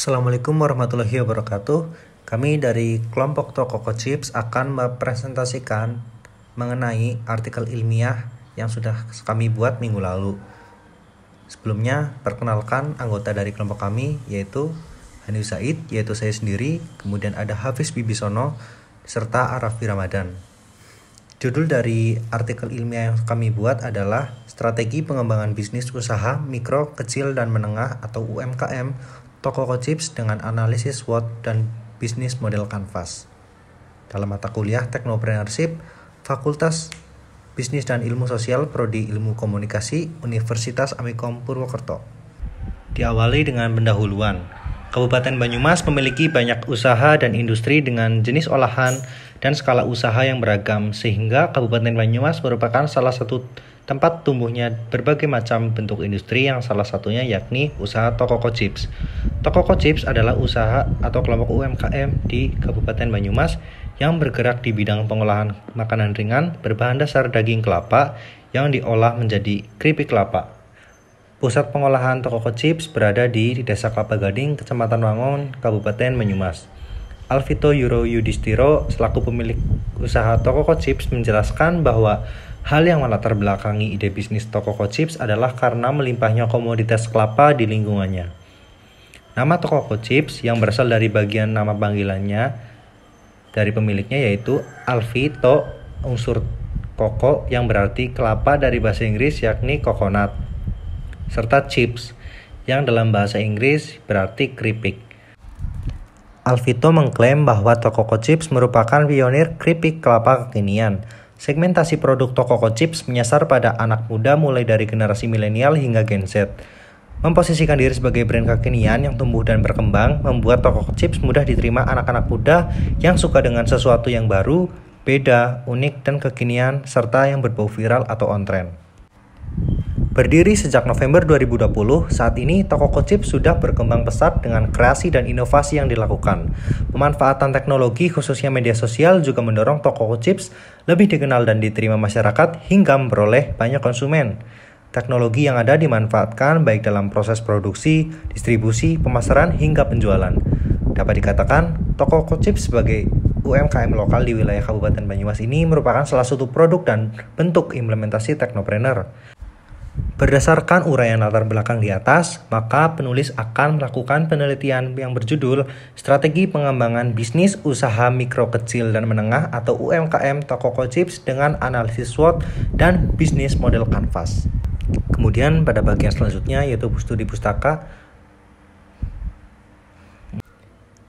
Assalamualaikum warahmatullahi wabarakatuh. Kami dari kelompok Tokoko Chips akan mempresentasikan mengenai artikel ilmiah yang sudah kami buat minggu lalu. Sebelumnya, perkenalkan anggota dari kelompok kami yaitu Hanif Said, yaitu saya sendiri, kemudian ada Hafiz Bibisono, serta Arafi Ramadan. Judul dari artikel ilmiah yang kami buat adalah Strategi Pengembangan Bisnis Usaha Mikro, Kecil, dan Menengah atau UMKM Tokoko Chips dengan analisis SWOT dan bisnis model Canvas. Dalam mata kuliah Teknopreneurship, Fakultas Bisnis dan Ilmu Sosial Prodi Ilmu Komunikasi Universitas Amikom Purwokerto. Diawali dengan pendahuluan. Kabupaten Banyumas memiliki banyak usaha dan industri dengan jenis olahan dan skala usaha yang beragam, sehingga Kabupaten Banyumas merupakan salah satu tempat tumbuhnya berbagai macam bentuk industri yang salah satunya yakni usaha Tokoko Chips. Tokoko Chips adalah usaha atau kelompok UMKM di Kabupaten Banyumas yang bergerak di bidang pengolahan makanan ringan berbahan dasar daging kelapa yang diolah menjadi keripik kelapa. Pusat pengolahan Tokoko Chips berada di Desa Kelapa Gading, Kecamatan Wangon, Kabupaten Banyumas. Alvito Yuro Yudhistiro selaku pemilik usaha Tokoko Chips menjelaskan bahwa hal yang melatar belakangi ide bisnis Tokoko Chips adalah karena melimpahnya komoditas kelapa di lingkungannya. Nama Tokoko Chips yang berasal dari bagian nama panggilannya dari pemiliknya yaitu Alvito unsur koko yang berarti kelapa dari bahasa Inggris yakni coconut, serta chips yang dalam bahasa Inggris berarti keripik. Alvito mengklaim bahwa Tokoko Chips merupakan pionir keripik kelapa kekinian. Segmentasi produk Tokoko Chips menyasar pada anak muda mulai dari generasi milenial hingga Gen Z. Memposisikan diri sebagai brand kekinian yang tumbuh dan berkembang membuat Tokoko Chips mudah diterima anak-anak muda yang suka dengan sesuatu yang baru, beda, unik, dan kekinian, serta yang berbau viral atau on-trend. Berdiri sejak November 2020, saat ini Tokoko Chips sudah berkembang pesat dengan kreasi dan inovasi yang dilakukan. Pemanfaatan teknologi khususnya media sosial juga mendorong Tokoko Chips lebih dikenal dan diterima masyarakat hingga memperoleh banyak konsumen. Teknologi yang ada dimanfaatkan baik dalam proses produksi, distribusi, pemasaran, hingga penjualan. Dapat dikatakan, Tokoko Chips sebagai UMKM lokal di wilayah Kabupaten Banyumas ini merupakan salah satu produk dan bentuk implementasi teknopreneur. Berdasarkan uraian latar belakang di atas, maka penulis akan melakukan penelitian yang berjudul Strategi Pengembangan Bisnis Usaha Mikro Kecil dan Menengah atau UMKM Tokoko Chips dengan analisis SWOT dan bisnis model Canvas. Kemudian pada bagian selanjutnya yaitu studi pustaka,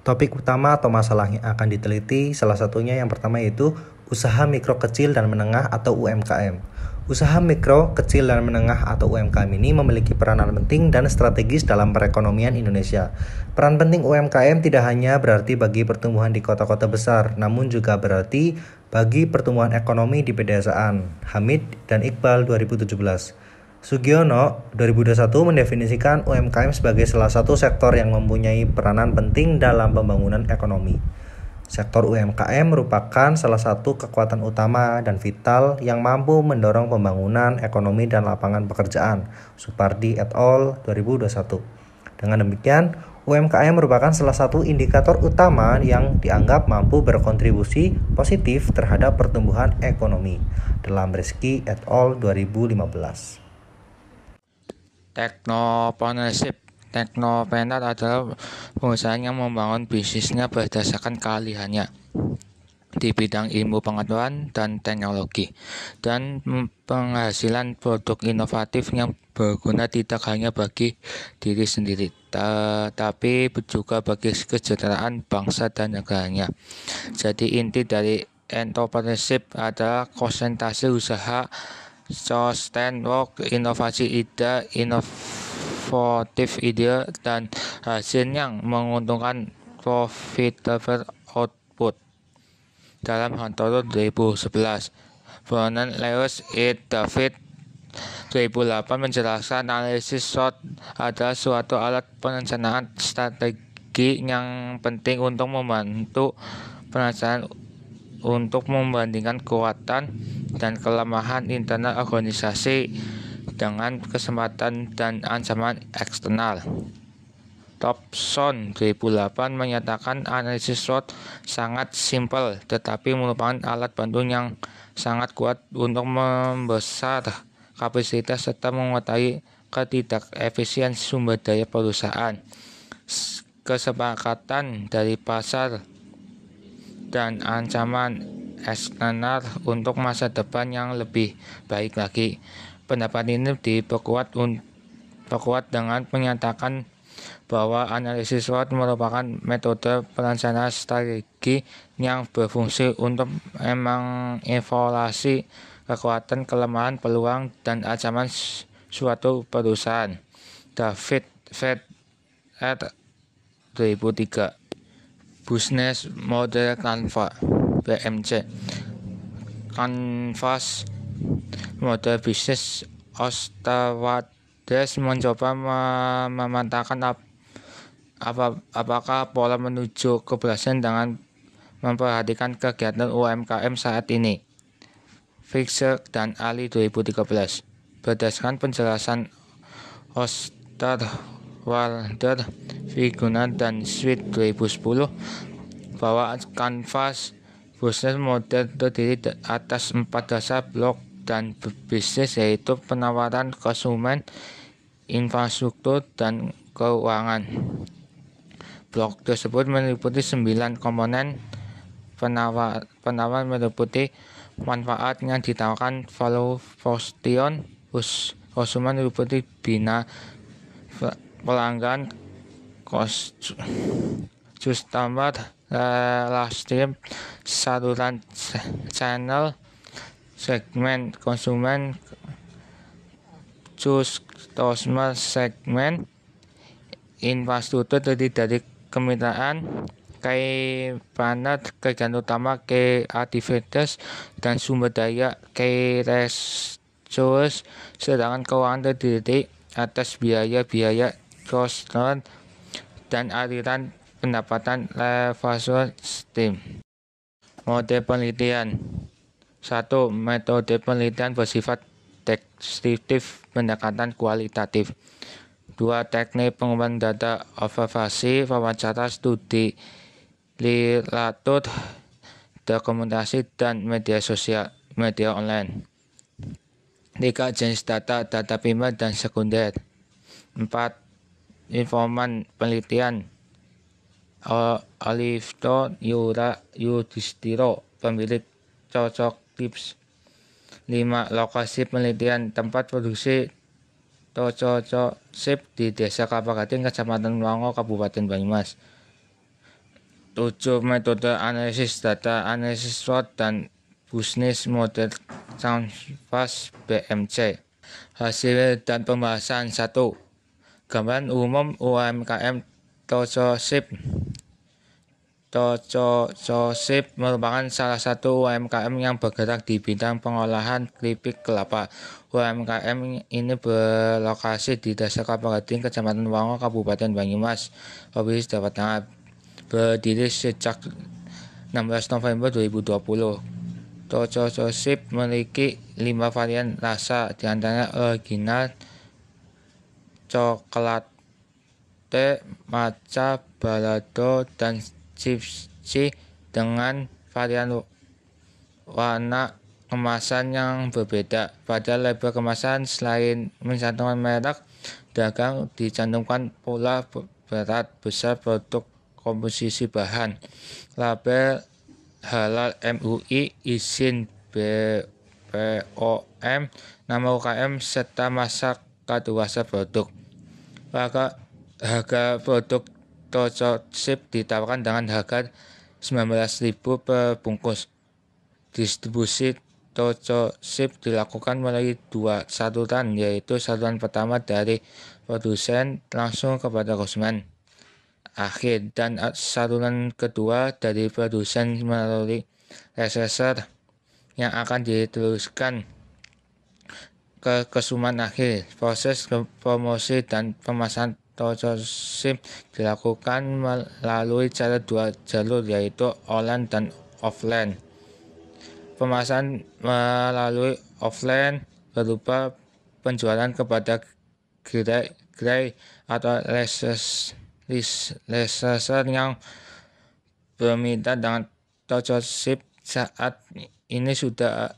topik utama atau masalah yang akan diteliti salah satunya yang pertama yaitu usaha mikro kecil dan menengah atau UMKM. Usaha mikro, kecil, dan menengah atau UMKM ini memiliki peranan penting dan strategis dalam perekonomian Indonesia. Peran penting UMKM tidak hanya berarti bagi pertumbuhan di kota-kota besar, namun juga berarti bagi pertumbuhan ekonomi di pedesaan. Hamid dan Iqbal 2017. Sugiono 2021 mendefinisikan UMKM sebagai salah satu sektor yang mempunyai peranan penting dalam pembangunan ekonomi. Sektor UMKM merupakan salah satu kekuatan utama dan vital yang mampu mendorong pembangunan ekonomi dan lapangan pekerjaan. Supardi et al. 2021. Dengan demikian, UMKM merupakan salah satu indikator utama yang dianggap mampu berkontribusi positif terhadap pertumbuhan ekonomi. Dalam Rizky et al. 2015. Teknopreneurship. Teknopreneur adalah pengusaha yang membangun bisnisnya berdasarkan keahliannya di bidang ilmu pengetahuan dan teknologi dan penghasilan produk inovatif yang berguna tidak hanya bagi diri sendiri tetapi juga bagi kesejahteraan bangsa dan negaranya. Jadi inti dari entrepreneurship adalah konsentrasi usaha, sustain work, inovasi ide, inovatif ide dan hasil yang menguntungkan profitable output. Dalam Hantoro 2011, Vernon Lewis et David 2008 menjelaskan analisis SWOT adalah suatu alat perencanaan strategi yang penting untuk membantu perencanaan untuk membandingkan kekuatan dan kelemahan internal organisasi dengan kesempatan dan ancaman eksternal. Thompson 2008 menyatakan analisis SWOT sangat simpel, tetapi merupakan alat bantu yang sangat kuat untuk membesar kapasitas serta menguasai ketidakefisien sumber daya perusahaan. Kesepakatan dari pasar dan ancaman eksternal untuk masa depan yang lebih baik lagi. Pendapat ini diperkuat dengan menyatakan bahwa analisis SWOT merupakan metode perencanaan strategi yang berfungsi untuk mengevaluasi kekuatan, kelemahan, peluang, dan ancaman suatu perusahaan. David Fed et 2003. Business Model Canvas (BMC). Canvas model bisnis Osterwalder mencoba memantapkan apakah pola menuju keberhasilan dengan memperhatikan kegiatan UMKM saat ini. Fisher dan Ali 2013. Berdasarkan penjelasan Osterwalder, Vigona dan Sweet 2010 bahwa kanvas bisnis model terdiri atas 4 dasar blok dan bisnis, yaitu penawaran, konsumen, infrastruktur, dan keuangan. Blok tersebut meliputi 9 komponen. Penawaran meliputi manfaat yang ditawarkan, value proposition. Konsumen meliputi bina pelanggan, customer relationship, saluran channel, segmen konsumen, customer segmen, infrastruktur terdiri dari kemitraan, key partner, kegiatan utama, key activities, dan sumber daya, key resource. Sedangkan keuangan terdiri atas biaya, cost dan aliran pendapatan, revenue stream. Model penelitian. 1. Metode penelitian bersifat deskriptif, pendekatan kualitatif. 2. Teknik pengumpulan data, observasi, wawancara, studi literatur, dokumentasi, dan media sosial, media online. 3. Jenis data primer dan sekunder. 4. Informan penelitian. Olivto Yudhistiro, pemilik Cocok Tips. 5. Lokasi penelitian, tempat produksi Cocok di Desa Kapagating, Kecamatan Wango, Kabupaten Banyumas. 7. Metode analisis data, analisis SWOT, dan Business Model Canvas (BMC). Hasil dan pembahasan. 1. Gambaran umum UMKM Cocok. Cocok merupakan salah satu UMKM yang bergerak di bidang pengolahan keripik kelapa. UMKM ini berlokasi di Desa Kapagating, Kecamatan Wango, Kabupaten Banyumas, Provinsi Jawa Tengah. Berdiri sejak 16 November 2020. Cocok memiliki 5 varian rasa, diantaranya original, coklat, matcha, balado, dan chipsi, dengan varian warna kemasan yang berbeda. Pada label kemasan, selain mencantumkan merek dagang, dicantumkan pula berat, besar produk, komposisi bahan, label halal MUI, izin BPOM, nama UKM, serta masa kadaluarsa produk. Harga produk Cocok ditawarkan dengan harga 19.000 per bungkus. Distribusi Cocok dilakukan melalui 2 saluran, yaitu saluran pertama dari produsen langsung kepada konsumen akhir, dan saluran kedua dari produsen melalui reseller yang akan diteruskan ke konsumen akhir. Proses promosi dan pemasaran Cocok dilakukan melalui 2 jalur, yaitu online dan offline. Pemasaran melalui offline berupa penjualan kepada gerai atau reseller yang bermitra dengan Tokochip. Saat ini sudah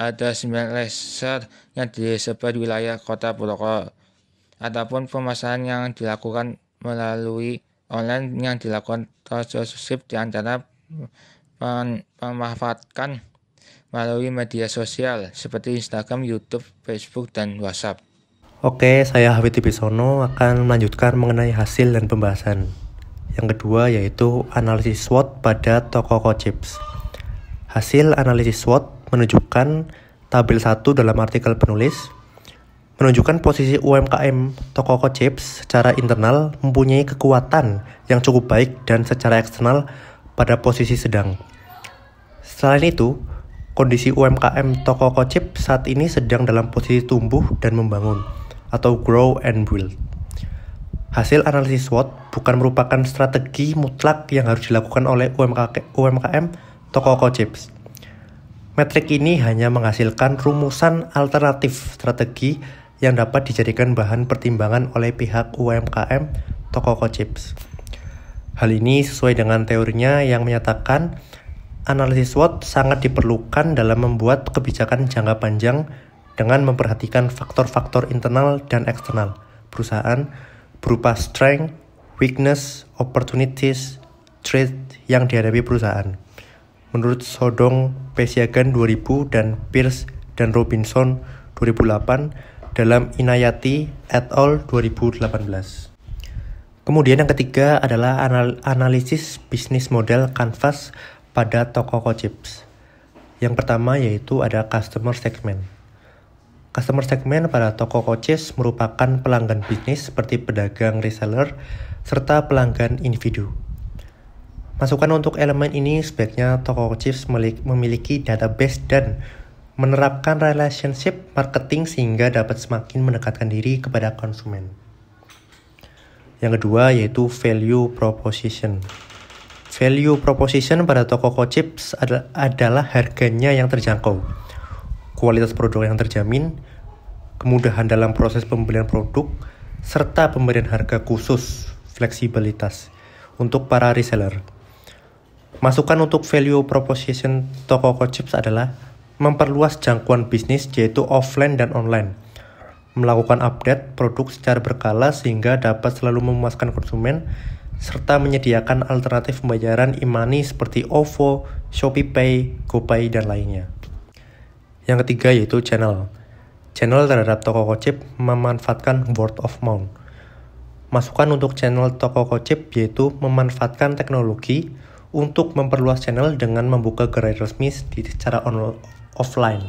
ada 9 reseller yang disebar di wilayah kota Purwokerto. Adapun pemasaran yang dilakukan melalui online yang dilakukan Tokochip diantara memanfaatkan melalui media sosial seperti Instagram, YouTube, Facebook, dan WhatsApp. Oke, saya Hafid Wibisono akan melanjutkan mengenai hasil dan pembahasan. Yang kedua yaitu analisis SWOT pada Tokochips. Hasil analisis SWOT menunjukkan tabel 1 dalam artikel penulis menunjukkan posisi UMKM Tokochips secara internal mempunyai kekuatan yang cukup baik dan secara eksternal pada posisi sedang. Selain itu, kondisi UMKM Tokochips saat ini sedang dalam posisi tumbuh dan membangun atau grow and build. Hasil analisis SWOT bukan merupakan strategi mutlak yang harus dilakukan oleh UMKM Tokochips. Metrik ini hanya menghasilkan rumusan alternatif strategi yang dapat dijadikan bahan pertimbangan oleh pihak UMKM Tokochips. Hal ini sesuai dengan teorinya yang menyatakan analisis SWOT sangat diperlukan dalam membuat kebijakan jangka panjang dengan memperhatikan faktor-faktor internal dan eksternal perusahaan berupa strength, weakness, opportunities, threat yang dihadapi perusahaan. Menurut Sodong Pesiagan 2000 dan Pierce dan Robinson 2008 dalam Inayati et al. 2018. Kemudian yang ketiga adalah analisis bisnis model Canvas pada Tokochips. Yang pertama yaitu ada customer segment. Customer segment pada Tokochips merupakan pelanggan bisnis seperti pedagang reseller serta pelanggan individu. Masukan untuk elemen ini sebaiknya Tokochips memiliki database dan menerapkan relationship marketing sehingga dapat semakin mendekatkan diri kepada konsumen. Yang kedua yaitu value proposition. Value proposition pada Tokochips adalah harganya yang terjangkau, kualitas produk yang terjamin, kemudahan dalam proses pembelian produk, serta pemberian harga khusus, fleksibilitas untuk para reseller. Masukan untuk value proposition Tokochips adalah memperluas jangkauan bisnis yaitu offline dan online, melakukan update produk secara berkala sehingga dapat selalu memuaskan konsumen, serta menyediakan alternatif pembayaran e-money seperti OVO, ShopeePay, GoPay, dan lainnya. Yang ketiga yaitu channel. Channel terhadap Tokochips memanfaatkan word of mouth. Masukan untuk channel Tokochips yaitu memanfaatkan teknologi untuk memperluas channel dengan membuka gerai resmi secara offline.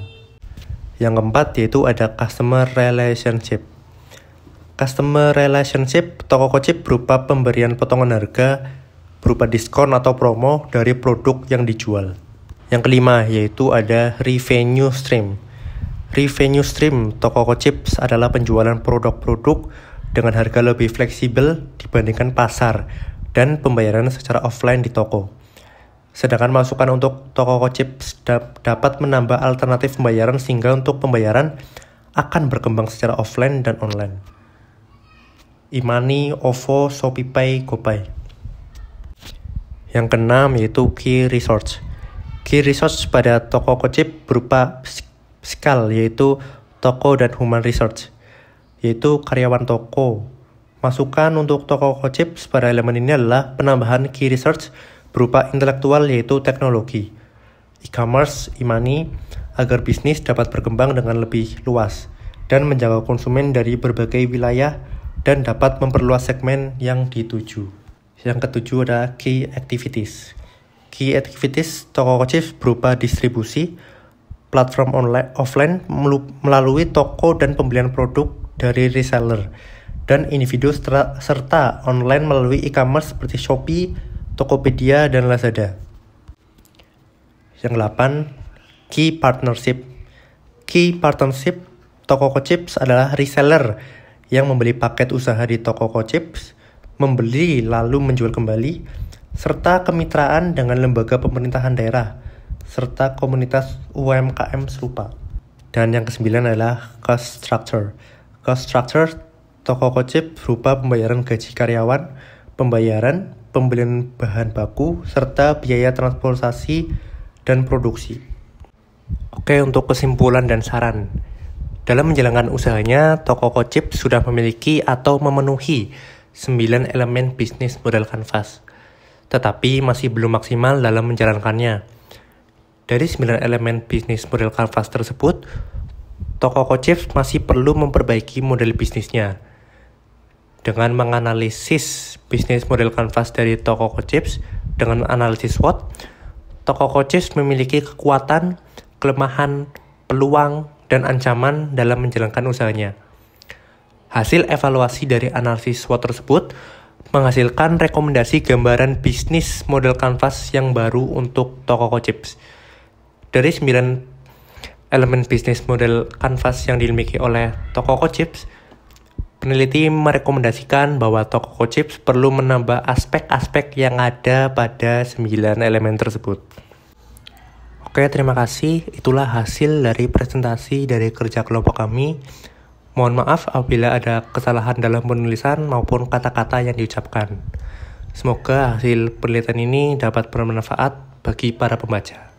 Yang keempat yaitu ada customer relationship. Customer relationship Tokochips berupa pemberian potongan harga berupa diskon atau promo dari produk yang dijual. Yang kelima yaitu ada revenue stream. Revenue stream Tokochips adalah penjualan produk-produk dengan harga lebih fleksibel dibandingkan pasar dan pembayaran secara offline di toko. Sedangkan masukan untuk Tokochips dapat menambah alternatif pembayaran sehingga untuk pembayaran akan berkembang secara offline dan online. e-money, OVO, ShopeePay, GoPay. Yang keenam yaitu key resource. Key resource pada Tokochips berupa SCAL yaitu toko dan human resource, yaitu karyawan toko. Masukan untuk Tokochips pada elemen ini adalah penambahan key resource berupa intelektual yaitu teknologi, e-commerce, e-money, agar bisnis dapat berkembang dengan lebih luas dan menjangkau konsumen dari berbagai wilayah dan dapat memperluas segmen yang dituju. Yang ketujuh adalah key activities. Key activities Tokochips berupa distribusi, platform online offline melalui toko dan pembelian produk dari reseller, dan individu serta online melalui e-commerce seperti Shopee, Tokopedia, dan Lazada. Yang 8, Key Partnership. Key Partnership Tokochips adalah reseller yang membeli paket usaha di Tokochips, membeli lalu menjual kembali, serta kemitraan dengan lembaga pemerintahan daerah, serta komunitas UMKM serupa. Dan yang ke-9 adalah Cost Structure. Cost Structure Tokochips berupa pembayaran gaji karyawan, pembayaran, pembelian bahan baku, serta biaya transportasi dan produksi. Oke, untuk kesimpulan dan saran. Dalam menjalankan usahanya, toko Kochip sudah memiliki atau memenuhi 9 elemen bisnis model kanvas, tetapi masih belum maksimal dalam menjalankannya. Dari 9 elemen bisnis model kanvas tersebut, toko Kochip masih perlu memperbaiki model bisnisnya. Dengan menganalisis bisnis model kanvas dari toko Kochip dengan analisis SWOT, toko Kochip memiliki kekuatan, kelemahan, peluang, dan ancaman dalam menjalankan usahanya. Hasil evaluasi dari analisis SWOT tersebut menghasilkan rekomendasi gambaran bisnis model kanvas yang baru untuk toko Kochip. Dari 9 elemen bisnis model kanvas yang dimiliki oleh toko Kochip, peneliti merekomendasikan bahwa toko Kochip perlu menambah aspek-aspek yang ada pada 9 elemen tersebut. Oke, terima kasih. Itulah hasil dari presentasi dari kerja kelompok kami. Mohon maaf apabila ada kesalahan dalam penulisan maupun kata-kata yang diucapkan. Semoga hasil penelitian ini dapat bermanfaat bagi para pembaca.